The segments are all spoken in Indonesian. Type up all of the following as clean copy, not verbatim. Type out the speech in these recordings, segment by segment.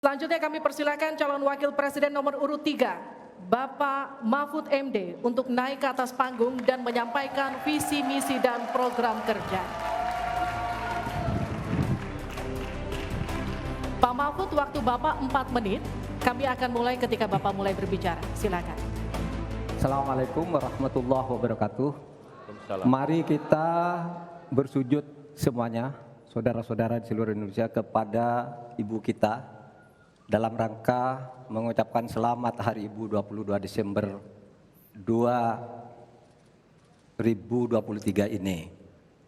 Selanjutnya kami persilakan calon wakil presiden nomor urut 3, Bapak Mahfud MD untuk naik ke atas panggung dan menyampaikan visi, misi, dan program kerja. Pak Mahfud, waktu Bapak 4 menit, kami akan mulai ketika Bapak mulai berbicara. Silakan. Assalamualaikum warahmatullahi wabarakatuh. Mari kita bersujud semuanya, saudara-saudara di seluruh Indonesia, kepada Ibu kita dalam rangka mengucapkan selamat Hari Ibu 22 Desember 2023 ini.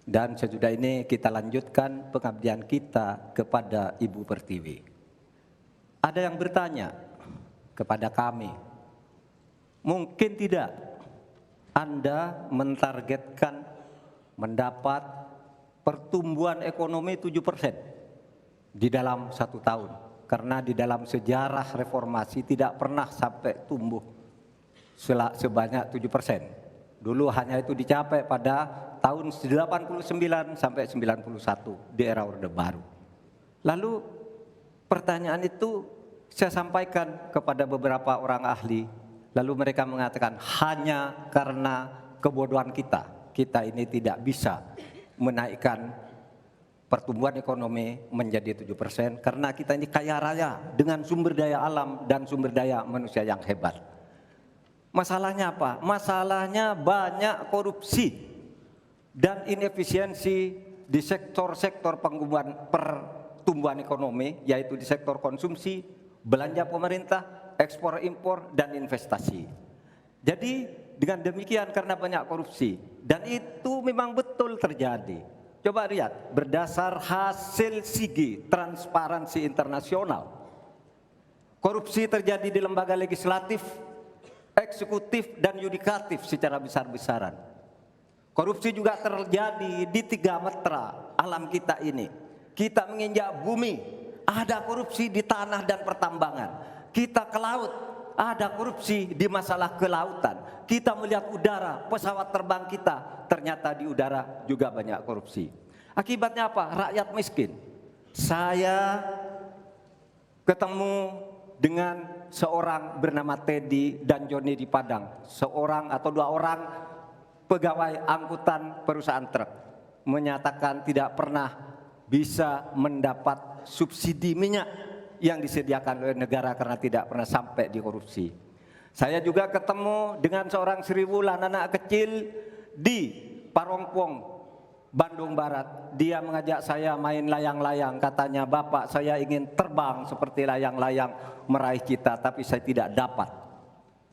Dan sesudah ini kita lanjutkan pengabdian kita kepada Ibu Pertiwi. Ada yang bertanya kepada kami, mungkin tidak Anda mentargetkan mendapat pertumbuhan ekonomi 7% di dalam 1 tahun. Karena di dalam sejarah reformasi tidak pernah sampai tumbuh sebanyak 7%. Dulu hanya itu dicapai pada tahun 89 sampai 91 di era Orde Baru. Lalu pertanyaan itu saya sampaikan kepada beberapa orang ahli. Lalu mereka mengatakan hanya karena kebodohan kita ini tidak bisa menaikkan pertumbuhan ekonomi menjadi 7% karena kita ini kaya raya dengan sumber daya alam dan sumber daya manusia yang hebat. Masalahnya apa? Masalahnya banyak korupsi dan inefisiensi di sektor-sektor pertumbuhan ekonomi, yaitu di sektor konsumsi, belanja pemerintah, ekspor impor, dan investasi. Jadi dengan demikian karena banyak korupsi, dan itu memang betul terjadi. Coba lihat, berdasar hasil SIGI, Transparansi Internasional, korupsi terjadi di lembaga legislatif, eksekutif, dan yudikatif secara besar-besaran. Korupsi juga terjadi di 3 metra alam kita ini. Kita menginjak bumi, ada korupsi di tanah dan pertambangan. Kita ke laut, ada korupsi di masalah kelautan. Kita melihat udara, pesawat terbang kita, ternyata di udara juga banyak korupsi. Akibatnya apa? Rakyat miskin. Saya ketemu dengan seorang bernama Teddy dan Joni di Padang, seorang atau 2 orang pegawai angkutan perusahaan truk, menyatakan tidak pernah bisa mendapat subsidi minyak yang disediakan oleh negara karena tidak pernah sampai di korupsi. Saya juga ketemu dengan seorang Sri Wulan, anak kecil di Parongpong, Bandung Barat. Dia mengajak saya main layang-layang, katanya, "Bapak, saya ingin terbang seperti layang-layang meraih cita, tapi saya tidak dapat."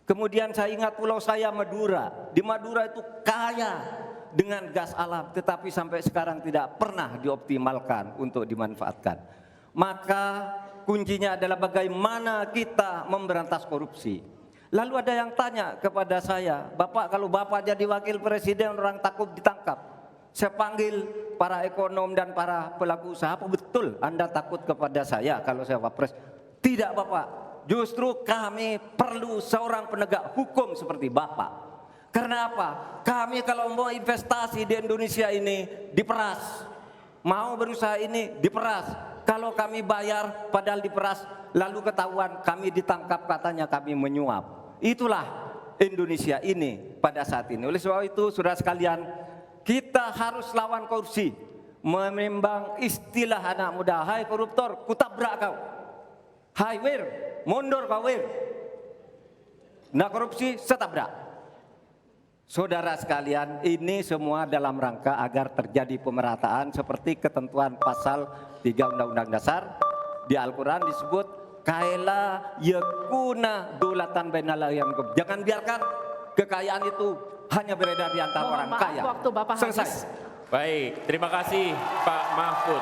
Kemudian saya ingat pulau saya, Madura. Di Madura itu kaya dengan gas alam, tetapi sampai sekarang tidak pernah dioptimalkan untuk dimanfaatkan. Maka kuncinya adalah bagaimana kita memberantas korupsi. Lalu ada yang tanya kepada saya, "Bapak, kalau Bapak jadi wakil presiden orang takut ditangkap." Saya panggil para ekonom dan para pelaku usaha, "Apa betul Anda takut kepada saya kalau saya wapres?" "Tidak, Bapak, justru kami perlu seorang penegak hukum seperti Bapak. Karena apa? Kami kalau mau investasi di Indonesia ini diperas, mau berusaha ini diperas. Kalau kami bayar padahal diperas, lalu ketahuan kami ditangkap, katanya kami menyuap." Itulah Indonesia ini pada saat ini. Oleh sebab itu, saudara sekalian, kita harus lawan korupsi. Menimbang istilah anak muda, "Hai koruptor, kutabrak kau. Hai wir, mundur kau wir. Nah korupsi, setabrak." Saudara sekalian, ini semua dalam rangka agar terjadi pemerataan seperti ketentuan pasal 3 Undang-Undang Dasar. Di Al-Quran disebut kaila yakuna dolatan bainal yang. Jangan biarkan kekayaan itu hanya beredar di antara orang kaya. Waktu Bapak selesai. habis. Baik, terima kasih Pak Mahfud.